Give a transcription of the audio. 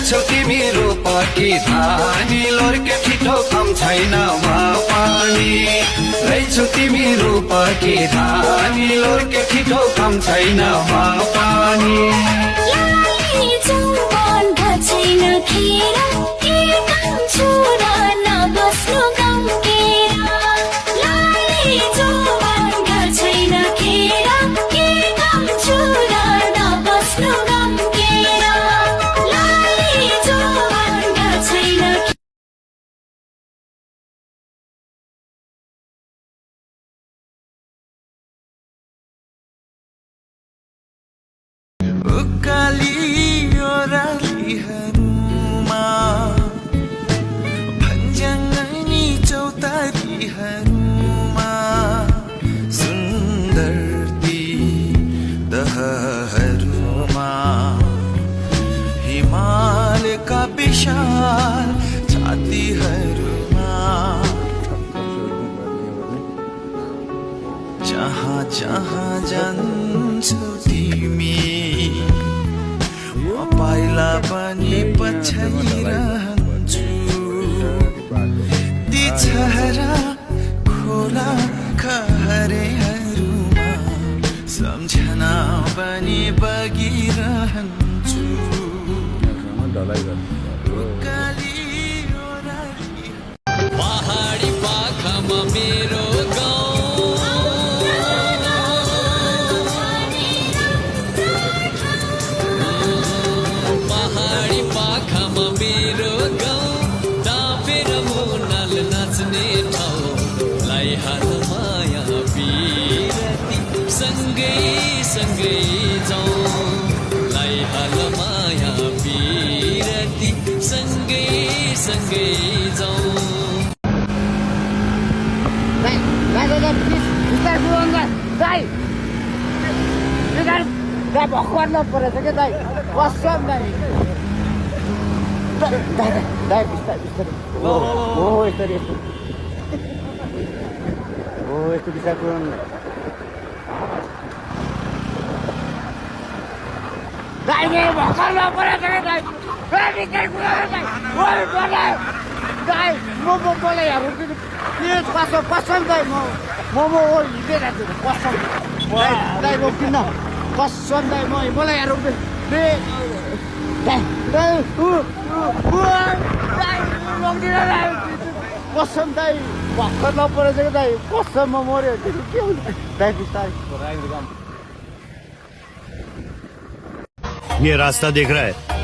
रहेछौ तिमी रूपकी धानी लोरके छिटो कम छैन पानी रहेछौ तिमी रूपकी धानी लोरके छिटो कम छैन पानी छैन खेर के काम छोरा नबस्नु गम केरा लाली जवान घर छैन खेर के काम छोरा नबस्नु गम केरा लाली जवान घर छैन उकाली ओरालीहरूमा भन्ज्याङ्नी चौतारीहरूमा सुन्दर ती दहहरूमा हिमालका विशाल छातीहरूमा जहाँ जहाँ जान्छौ तिमी पाइला पनि पछाइरहन्छु ती छहरा खोला खहरेहरूमा सम्झना पनि बगिरहन्छु पहाडी पाखामा मेरो सँगै जाउँ लाई हाल माया बिरती सँगै जाउँ भर्खर नपरेछ क्या दाइ कसम दाइ दाइ बिस्तारै हो यस्तो बिस्तारै पुऱ्याउनु दाइ भर्खर नपरेछ क्या दाइ दाइ मोमो मलाई हेर्नु कसम दाइ मोमो हिँडेर कसम दाइ रोकिन्न कसम दाइ मलाई हेर्नु कसम दाइ भर्खर नपरेछ क्या दाइ कसममा मऱ्यो के हुन्छ दाइ बिस्तारै ये रास्ता देख रहा है?